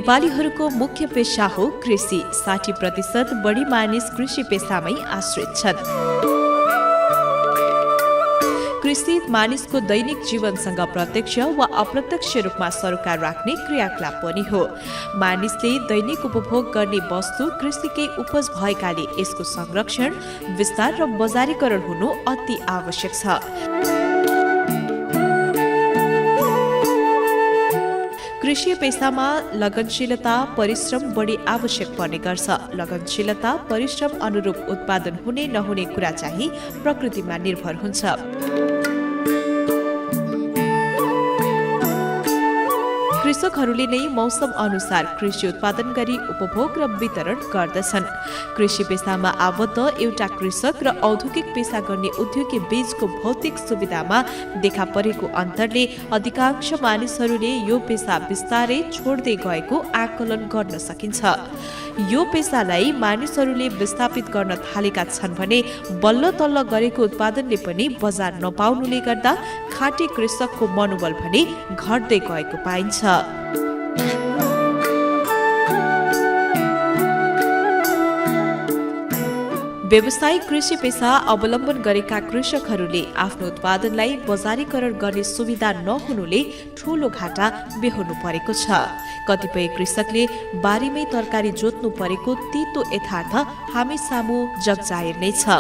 नेपालीहरूको मुख्य पेशा हो कृषि। 60% बढी मानिस कृषि पेशामै आश्रित छन्। कृषि मानिसको दैनिक जीवनसँग प्रत्यक्ष वा अप्रत्यक्ष रूपमा सरोकार राख्ने क्रियाकलाप पनि हो। मानिसले दैनिक उपभोग गर्ने वस्तु कृषिकै उपज भएकाले यसको संरक्षण, विस्तार र बजारीकरण हुनु अति आवश्यक छ। कृषि पेशामा लगनशीलता, परिश्रम बढी आवश्यक पर्ने गर्छ। लगनशीलता, परिश्रम अनुरूप उत्पादन हुने नहुने कुरा चाहिँ प्रकृतिमा निर्भर हुन्छ। कृषकहरूले नै मौसम अनुसार कृषि उत्पादन गरी उपभोग र वितरण गर्दछन्। कृषि पेशामा आबद्ध एउटा कृषक र औद्योगिक पेशा गर्ने उद्योगी बीचको भौतिक सुविधामा देखा परेको अन्तरले अधिकांश मानिसहरूले यो पेशा बिस्तारै छोड्दै गएको आकलन गर्न सकिन्छ। यो पेशालाई मानिसहरूले विस्थापित गर्न थालेका छन् भने बल्ल तल्ल गरेको उत्पादनले पनि बजार नपाउनुले गर्दा खाँटी कृषकको मनोबल पनि घट्दै गएको पाइन्छ। व्यावसायिक कृषि पेशा अवलम्बन गरेका कृषकहरूले आफ्नो उत्पादनलाई बजारीकरण गर्ने सुविधा नहुनुले ठूलो घाटा बेहोर्नु परेको छ। कतिपय कृषकले बारीमै तरकारी जोत्नु परेको तीतो यथार्थ हामी सामु जगजाहेर नै छ।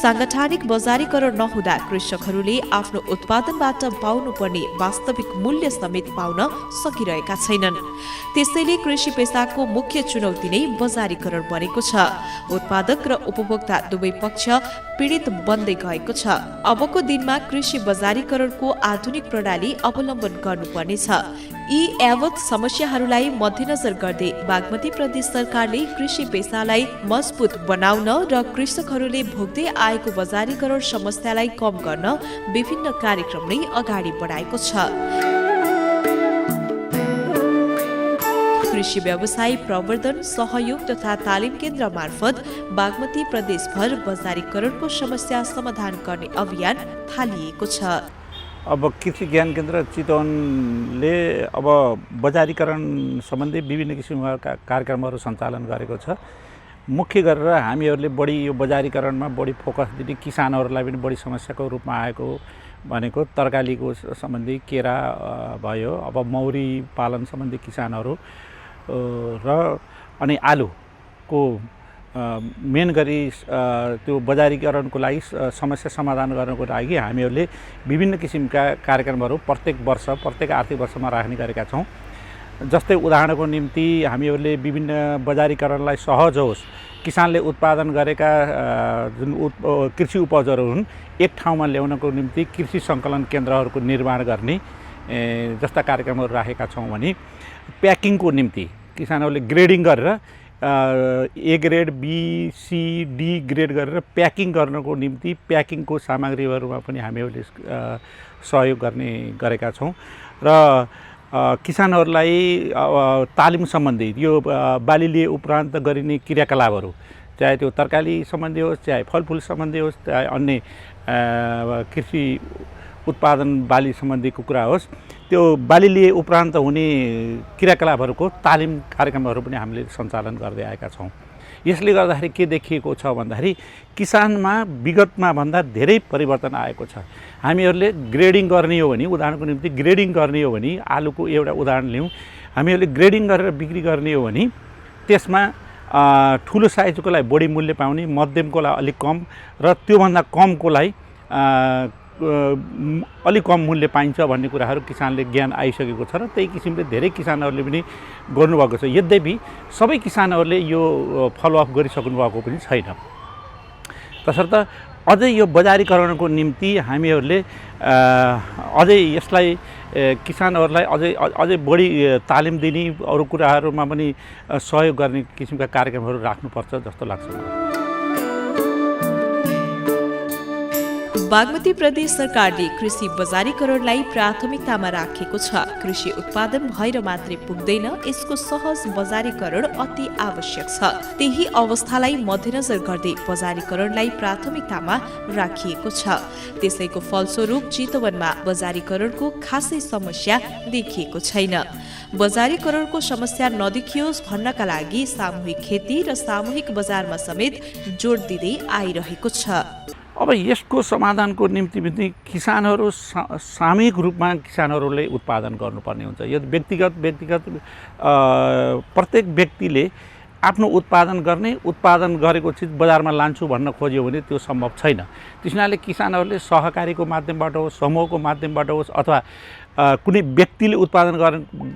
सांगठनिक बजारीकरण नहुँदा कृषकहरूले आफ्नो उत्पादनबाट पाउनुपर्ने वास्तविक मूल्य समेत पाउन सकिरहेका छैनन्। त्यसैले कृषि पेशाको मुख्य चुनौती नै बजारीकरण बनेको छ। उत्पादक र उपभोक्ता दुवै पक्ष पीडित बन्दै गएको छ। अबको दिनमा कृषि बजारीकरणको आधुनिक प्रणाली अवलम्बन गर्नुपर्नेछ। यी यावत समस्याहरूलाई मध्यनजर गर्दै बागमती प्रदेश सरकारले कृषि पेशालाई मजबुत बनाउन र कृषकहरूले भोग्दै आएको बजारीकरण समस्यालाई कम गर्न विभिन्न कार्यक्रम नै अगाडि बढाएको छ। कृषि व्यवसाय प्रवर्धन, सहयोग तथा तालिम केन्द्र मार्फत बागमती प्रदेशभर बजारीकरणको समस्या समाधान गर्ने अभियान थालिएको छ। अब कृषि ज्ञान केन्द्र चितवनले अब बजारीकरण सम्बन्धी विभिन्न किसिमका कार्यक्रमहरू सञ्चालन गरेको छ। मुख्य गरेर हामीहरूले बढी यो बजारीकरणमा बढी फोकस दिने, किसानहरूलाई पनि बढी समस्याको रूपमा आएको भनेको तरकारीको सम्बन्धी केरा भयो, अब मौरी पालन सम्बन्धी किसानहरू र अनि आलुको मेन गरी त्यो बजारीकरणको लागि समस्या समाधान गर्नको लागि हामीहरूले विभिन्न किसिमका कार्यक्रमहरू प्रत्येक वर्ष, प्रत्येक आर्थिक वर्षमा राख्ने गरेका छौँ। जस्तै उदाहरणको निम्ति हामीहरूले विभिन्न बजारीकरणलाई सहज होस्, किसानले उत्पादन गरेका जुन कृषि उपजहरू हुन् एक ठाउँमा ल्याउनको निम्ति कृषि सङ्कलन केन्द्रहरूको निर्माण गर्ने जस्ता कार्यक्रमहरू राखेका छौँ भने प्याकिङको निम्ति किसानहरूले ग्रेडिङ गरेर A grade, B, C, D grade गरेर प्याकिङ गर्नको निम्ति प्याकिङको सामग्रीहरूमा पनि हामीहरूले सहयोग गरेका छौँ। र किसानहरूलाई तालिम सम्बन्धी यो बाली लिए उपरान्त गरिने क्रियाकलापहरू, चाहे त्यो तरकारी सम्बन्धी होस्, चाहे फलफुल सम्बन्धी होस्, चाहे अन्य कृषि उत्पादन बाली सम्बन्धीको कुरा होस्, त्यो बाली लिए उपरान्त हुने क्रियाकलापहरूको तालिम कार्यक्रमहरू पनि हामीले सञ्चालन गर्दै आएका छौँ। यसले गर्दाखेरि के देखिएको छ भन्दाखेरि किसानमा विगतमा भन्दा धेरै परिवर्तन आएको छ। हामीहरूले ग्रेडिङ गर्ने हो भने, उदाहरणको निम्ति ग्रेडिङ गर्ने हो भने आलुको एउटा उदाहरण लिउँ, हामीहरूले ग्रेडिङ गरेर बिक्री गर्ने हो भने त्यसमा ठुलो साइजकोलाई बढी मूल्य पाउने, मध्यमकोलाई अलिक कम र त्योभन्दा कमकोलाई अलिक कम मूल्य पाइन्छ भन्ने कुराहरू किसानले ज्ञान आइसकेको छ र त्यही किसिमले धेरै किसानहरूले पनि गर्नुभएको छ। यद्यपि सबै किसानहरूले यो फलोअप गरिसक्नु भएको पनि छैन। तसर्थ अझै यो बजारीकरणको निम्ति हामीहरूले अझै यसलाई किसानहरूलाई अझै बढी तालिम दिने, अरू कुराहरूमा पनि सहयोग गर्ने किसिमका कार्यक्रमहरू राख्नुपर्छ जस्तो लाग्छ मलाई। बागमती प्रदेश सरकारले कृषि बजारीकरणलाई प्राथमिकतामा राखेको छ। कृषि उत्पादन भएर मात्रै पुग्दैन, यसको सहज बजारीकरण अति आवश्यक छ। त्यही अवस्थालाई मध्यनजर गर्दै बजारीकरणलाई प्राथमिकतामा राखिएको छ। त्यसैको फलस्वरूप चितवनमा बजारीकरणको खासै समस्या देखिएको छैन। बजारीकरणको समस्या नदेखियोस् भन्नका लागि सामूहिक खेती र सामूहिक बजारमा समेत जोड दिँदै आइरहेको छ। अब यसको समाधानको निम्ति पनि किसानहरू सामूहिक रूपमा किसानहरूले उत्पादन गर्नुपर्ने हुन्छ। यो व्यक्तिगत प्रत्येक व्यक्तिले आफ्नो उत्पादन गरेको चिज बजारमा लान्छु भन्न खोज्यो भने त्यो सम्भव छैन। त्यस हुनाले किसानहरूले सहकारीको माध्यमबाट होस्, समूहको माध्यमबाट होस्, अथवा कुनै व्यक्तिले उत्पादन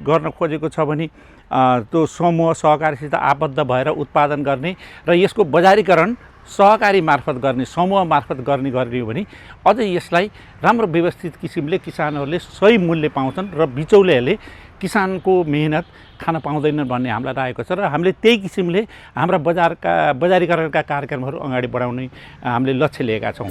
गर्न खोजेको छ भने त्यो समूह सहकारीसित आबद्ध भएर उत्पादन गर्ने र यसको बजारीकरण सहकारी मार्फत गर्ने, समूह मार्फत गर्ने गरियो भने अझै यसलाई राम्रो व्यवस्थित किसिमले किसानहरूले सही मूल्य पाउँछन् र बिचौलियाले किसानको मेहनत खान पाउँदैनन् भन्ने हामीलाई लागेको छ। र हामीले त्यही किसिमले हाम्रा बजारीकरणका कार्यक्रमहरू अगाडि बढाउने हामीले लक्ष्य लिएका छौँ।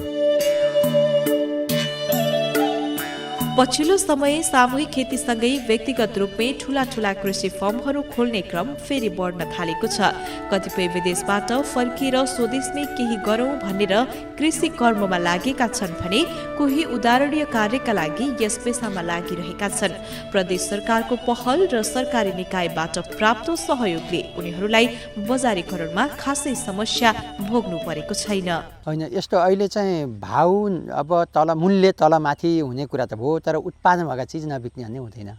पछिल्लो समय सामूहिक खेतीसँगै व्यक्तिगत रूपमै ठूला कृषि फर्महरू खोल्ने क्रम फेरि बढ्न थालेको छ। कतिपय विदेशबाट फर्किएर स्वदेशमै केही गरौँ भनेर कृषि कर्ममा लागेका छन् भने कोही उदाहरणीय कार्यका लागि यस पेसामा लागिरहेका छन्। प्रदेश सरकारको पहल र सरकारी निकायबाट प्राप्त सहयोगले उनीहरूलाई बजारीकरणमा खासै समस्या भोग्नु परेको छैन। होइन, यस्तो अहिले चाहिँ भाउ अब मूल्य तलमाथि हुने कुरा त भयो, तर उत्पादन भएका चिज नबिक्ने भन्ने हुँदैन,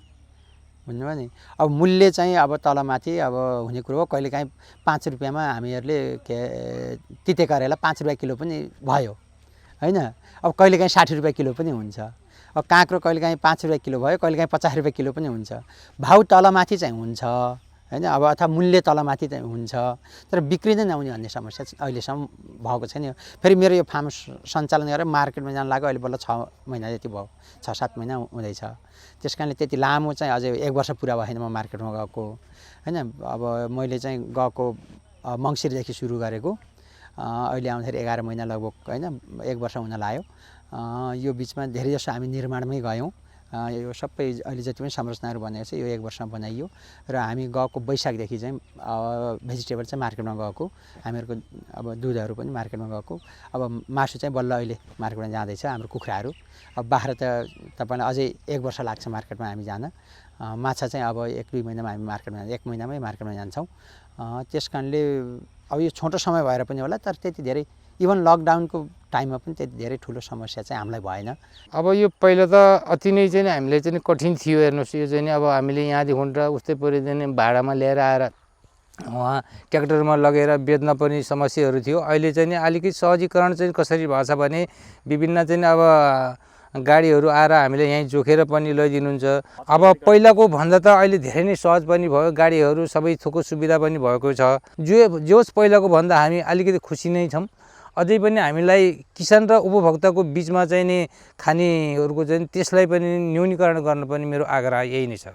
बुझ्नुभयो नि। अब मूल्य चाहिँ अब तलमाथि अब हुने कुरो हो। कहिलेकाहीँ 5 रुपियाँमा हामीहरूले तिते करेला 5 रुपियाँ किलो पनि भयो होइन। अब कहिलेकाहीँ 60 रुपियाँ किलो पनि हुन्छ। अब काँक्रो कहिलेकाहीँ 5 रुपियाँ किलो भयो, कहिलेकाहीँ 50 रुपियाँ किलो पनि हुन्छ। भाउ तलमाथि चाहिँ हुन्छ होइन, अब अथवा मूल्य तलमाथि चाहिँ हुन्छ, तर बिक्री नै नहुने भन्ने समस्या अहिलेसम्म भएको छैन। फेरि मेरो यो फार्म सञ्चालन गरेर मार्केटमा जान लाग्यो अहिले बल्ल 6 महिना जति भयो, 6-7 महिना हुँदैछ। त्यस कारणले त्यति लामो चाहिँ अझै 1 वर्ष पुरा भएन म मार्केटमा गएको होइन। अब मैले चाहिँ गएको मङ्सिरदेखि सुरु गरेको, अहिले आउँदाखेरि 11 महिना लगभग होइन, 1 वर्ष हुन लाग्यो। यो बिचमा धेरै जसो हामी निर्माणमै गयौँ। यो सबै अहिले जति पनि संरचनाहरू बनेको छ यो 1 वर्षमा बनाइयो र हामी गएको वैशाखदेखि चाहिँ भेजिटेबल चाहिँ मार्केटमा गएको, हामीहरूको अब दुधहरू पनि मार्केटमा गएको। अब मासु चाहिँ बल्ल अहिले मार्केटमा जाँदैछ हाम्रो कुखुराहरू। अब बाख्रा त तपाईँलाई अझै 1 वर्ष लाग्छ मार्केटमा हामी जान। माछा चाहिँ अब 1-2 महिनामा हामी मार्केटमा 1 महिनामै मार्केटमा जान्छौँ। त्यस कारणले अब यो छोटो समय भएर पनि होला, तर त्यति धेरै इभन लकडाउनको टाइममा पनि त्यति धेरै ठुलो समस्या चाहिँ हामीलाई भएन। अब यो पहिला त अति नै चाहिँ हामीले चाहिँ कठिन थियो। हेर्नुहोस्, यो चाहिँ अब हामीले यहाँदेखि र उस्तै परिदिने भाडामा ल्याएर आएर वहाँ ट्र्याक्टरमा लगेर बेच्न पनि समस्याहरू थियो। अहिले चाहिँ अलिकति सहजीकरण चाहिँ कसरी भएको छ भने विभिन्न चाहिँ अब गाडीहरू आएर हामीले यहीँ जोखेर पनि लैदिनुहुन्छ। अब पहिलाको भन्दा त अहिले धेरै नै सहज पनि भयो, गाडीहरू सबै थोकको सुविधा पनि भएको छ। जोस् पहिलाको भन्दा हामी अलिकति खुसी नै छौँ। अझै पनि हामीलाई किसान र उपभोक्ताको बिचमा चाहिँ नि खानेहरूको चाहिँ त्यसलाई पनि न्यूनीकरण गर्न पनि मेरो आग्रह यही नै छ।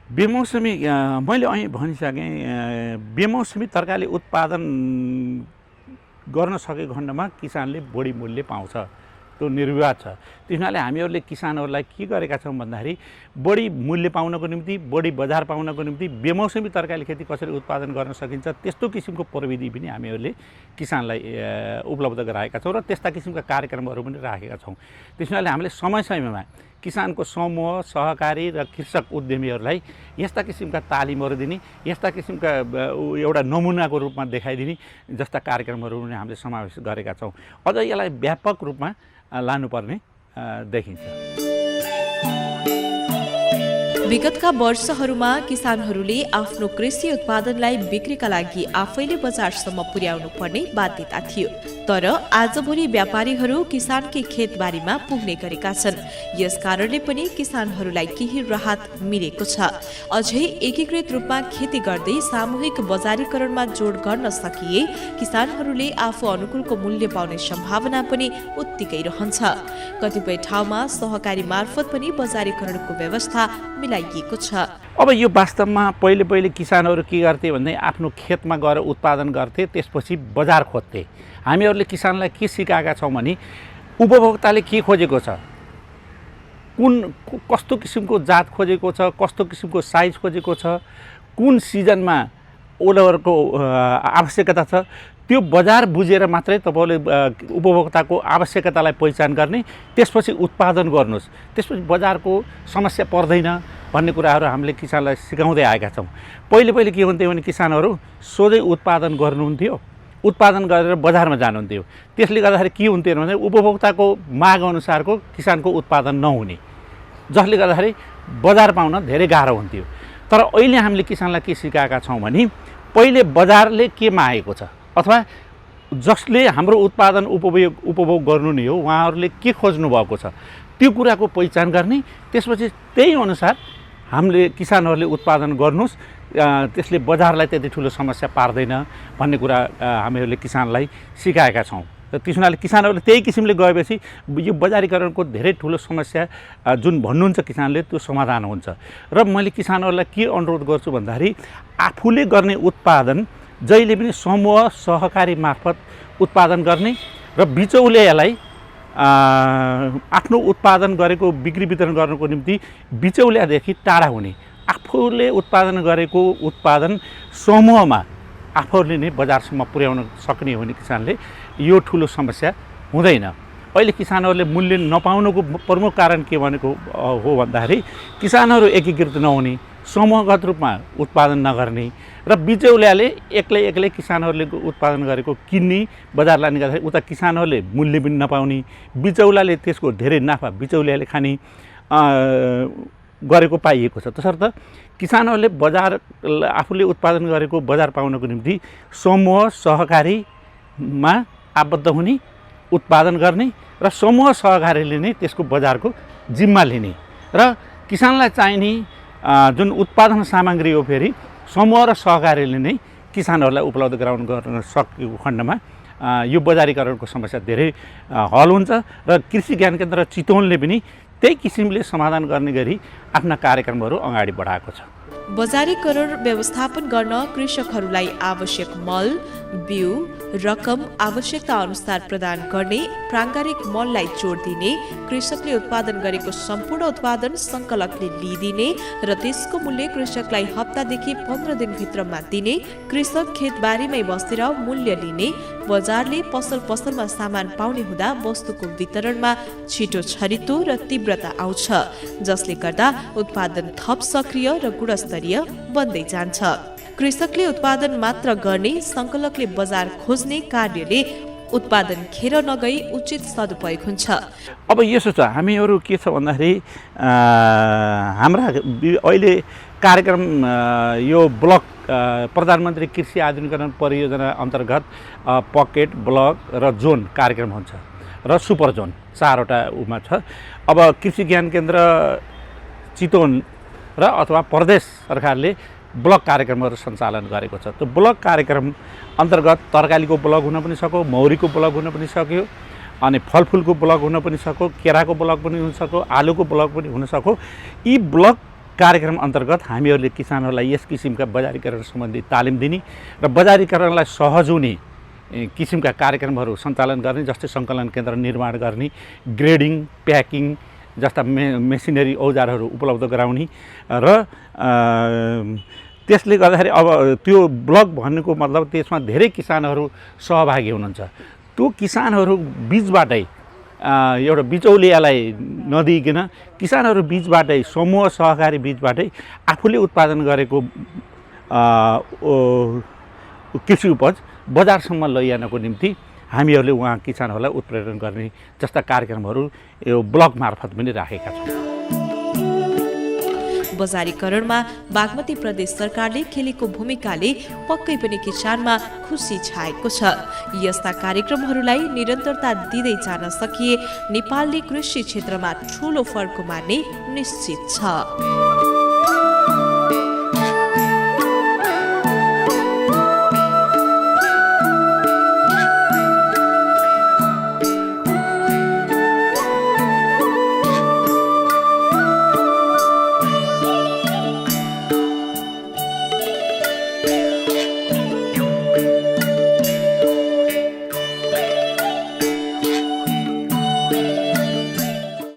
बेमौसमी मैले અહીં भनिसकेँ, बेमौसमी तरकारी उत्पादन गर्न सकेको खण्डमा किसानले बढी मूल्य पाउँछ, त्यो निर्विवाद छ। त्यस हुनाले हामीहरूले किसानहरूलाई के गरेका छौँ भन्दाखेरि बढी मूल्य पाउनको निम्ति, बढी बजार पाउनको निम्ति बेमौसमी तरकारी खेती कसरी उत्पादन गर्न सकिन्छ त्यस्तो किसिमको प्रविधि पनि हामीहरूले किसानलाई उपलब्ध गराएका छौँ र त्यस्ता किसिमका कार्यक्रमहरू पनि राखेका छौँ। त्यस हुनाले हामीले समय समयमा किसानको समूह, सहकारी र कृषक उद्यमीहरूलाई यस्ता किसिमका तालिमहरू दिने, यस्ता किसिमका एउटा नमुनाको रूपमा देखाइदिने जस्ता कार्यक्रमहरू पनि हामीले समावेश गरेका छौँ। अझ यसलाई व्यापक रूपमा लानुपर्ने देखिन्छ। विगतका वर्षहरूमा किसानहरूले आफ्नो कृषि उत्पादनलाई बिक्रीका लागि आफैले बजारसम्म पुर्याउनु पर्ने बाध्यता थियो। तर आजभोलि व्यापारीहरू किसानकै खेतबारीमा पुग्ने गरेका छन्। यस कारणले पनि किसानहरूलाई केही राहत मिलेको छ। अझै एकीकृत रूपमा खेती गर्दै सामूहिक बजारीकरणमा जोड गर्न सकिए किसानहरूले आफू अनुकूलको मूल्य पाउने सम्भावना पनि उत्तिकै रहन्छ। कतिपय ठाउँमा सहकारी मार्फत पनि बजारीकरणको व्यवस्था मिलाइएको छ। अब यो वास्तवमा पहिले किसानहरू के गर्थे भन्दै आफ्नो खेतमा गएर उत्पादन गर्थे, त्यसपछि बजार खोज्थे। हामीहरूले किसानलाई के सिकाएका छौँ भने उपभोक्ताले के खोजेको छ, कस्तो किसिमको जात खोजेको छ, कस्तो किसिमको साइज खोजेको छ, कुन सिजनमा ओलरको आवश्यकता छ, त्यो बजार बुझेर मात्रै तपाईँले उपभोक्ताको आवश्यकतालाई पहिचान गर्ने, त्यसपछि उत्पादन गर्नुहोस्, त्यसपछि बजारको समस्या पर्दैन भन्ने कुराहरू हामीले किसानलाई सिकाउँदै आएका छौँ। पहिले के हुन्थ्यो भने किसानहरू सोझै उत्पादन गर्नुहुन्थ्यो, उत्पादन गरेर बजारमा जानुहुन्थ्यो। त्यसले गर्दाखेरि के हुन्थ्यो भने उपभोक्ताको माग अनुसारको किसानको उत्पादन नहुने, जसले गर्दाखेरि बजार पाउन धेरै गाह्रो हुन्थ्यो। तर अहिले हामीले किसानलाई के सिकाएका छौँ भने पहिले बजारले के मागेको छ अथवा जसले हाम्रो उत्पादन उपभोग गर्नु नै हो उहाँहरूले के खोज्नु भएको छ त्यो कुराको पहिचान गर्ने, त्यसपछि त्यही अनुसार हामीले किसानहरूले उत्पादन गर्नुहोस्, त्यसले बजारलाई त्यति ठुलो समस्या पार्दैन भन्ने कुरा हामीहरूले किसानलाई सिकाएका छौँ। र त्यस हुनाले किसानहरूले त्यही किसिमले गएपछि यो बजारीकरणको धेरै ठुलो समस्या जुन भन्नुहुन्छ किसानले त्यो समाधान हुन्छ। र मैले किसानहरूलाई के अनुरोध गर्छु भन्दाखेरि आफूले गर्ने उत्पादन जहिले पनि समूह सहकारी मार्फत उत्पादन गर्ने र बिचौलियालाई आफ्नो उत्पादन गरेको बिक्री वितरण गर्नको निम्ति बिचौलियादेखि टाढा हुने, आफूले उत्पादन गरेको उत्पादन समूहमा आफूले नै बजारसम्म पुर्याउन सक्ने हुने किसानले यो ठुलो समस्या हुँदैन। अहिले किसानहरूले मूल्य नपाउनुको प्रमुख कारण के भनेको हो भन्दाखेरि किसानहरू एकीकृत नहुने, समूहगत रूपमा उत्पादन नगर्ने र बिचौलियाले एक्लै किसानहरूले उत्पादन गरेको किन्ने, बजार लाने गर्दाखेरि उता किसानहरूले मूल्य पनि नपाउने, बिचौलाले त्यसको धेरै नाफा बिचौलियाले खाने गरेको पाइएको छ। तसर्थ किसानहरूले बजार आफूले उत्पादन गरेको बजार पाउनको निम्ति समूह सहकारीमा आबद्ध हुने, उत्पादन गर्ने र समूह सहकारीले नै त्यसको बजारको जिम्मा लिने र किसानलाई चाहिने जुन उत्पादन सामग्री हो फेरि समूह र सहकारीले नै किसानहरूलाई उपलब्ध गराउन गर्न सकेको खण्डमा यो बजारीकरणको समस्या धेरै हल हुन्छ र कृषि ज्ञान केन्द्र चितवनले पनि त्यही किसिमले समाधान गर्ने गरी आफ्ना कार्यक्रमहरू अगाडि बढाएको छ। बजारीकरण व्यवस्थापन गर्न कृषकहरूलाई आवश्यक मल, बिउ, रकम आवश्यकता अनुसार प्रदान गर्ने, प्राङ्गारिक मललाई जोड दिने, कृषकले उत्पादन गरेको सम्पूर्ण उत्पादन संकलकले लिइदिने र त्यसको मूल्य कृषकलाई हप्तादेखि 15 दिनभित्रमा दिने, कृषक खेतबारीमै बसेर मूल्य लिने, बजारले पसलमा सामान पाउने हुँदा वस्तुको वितरणमा छिटो छरितो र तीव्रता आउँछ, जसले गर्दा उत्पादन थप सक्रिय र गुणस्तरीय बन्दै जान्छ। कृषकले उत्पादन मात्र गर्ने, संकलकले बजार खोज्ने कार्यले उत्पादन खेर नगई उचित सदुपयोग हुन्छ। अब यसो छ, हामीहरू के छ भन्दाखेरि हाम्रा अहिले कार्यक्रम यो ब्लक प्रधानमन्त्री कृषि आधुनिकीकरण परियोजना अन्तर्गत पकेट, ब्लक र जोन कार्यक्रम हुन्छ र सुपर जोन 4वटा उमा छ। अब कृषि ज्ञान केन्द्र चितवन र अथवा प्रदेश सरकारले ब्लक कार्यक्रमहरू सञ्चालन गरेको छ। त्यो ब्लक कार्यक्रम अन्तर्गत तरकारीको ब्लक हुन पनि सक्यो, मौरीको ब्लक हुन पनि सक्यो, अनि फलफुलको ब्लक हुन पनि सक्यो, केराको ब्लक पनि हुन सक्यो, आलुको ब्लक पनि हुन सक्यो। यी ब्लक कार्यक्रम अन्तर्गत हामीहरूले किसानहरूलाई यस किसिमका बजारीकरण सम्बन्धी तालिम दिने र बजारीकरणलाई सहज हुने किसिमका कार्यक्रमहरू सञ्चालन गर्ने, जस्तै सङ्कलन केन्द्र निर्माण गर्ने, ग्रेडिङ, प्याकिङ जस्ता मेसिनरी औजारहरू उपलब्ध गराउने र त्यसले गर्दाखेरि अब त्यो ब्लक भन्नुको मतलब त्यसमा धेरै किसानहरू सहभागी हुनुहुन्छ। त्यो किसानहरू बिचबाटै एउटा बिचौलियालाई नदिइकन किसानहरू बिचबाटै, समूह सहकारी बिचबाटै आफूले उत्पादन गरेको कृषि उपज बजारसम्म लैजानको निम्ति हामीहरूले उहाँ किसानहरूलाई उत्प्रेरण गर्ने जस्ता कार्यक्रमहरू यो ब्लक मार्फत पनि राखेका छौँ। बजारीकरणमा बागमती प्रदेश सरकारले खेलेको भूमिकाले पक्कै पनि किसानमा खुसी छाएको छ। यस्ता कार्यक्रमहरूलाई निरन्तरता दिँदै जान सकिए नेपालले कृषि क्षेत्रमा ठूलो फर्क मार्ने निश्चित छ।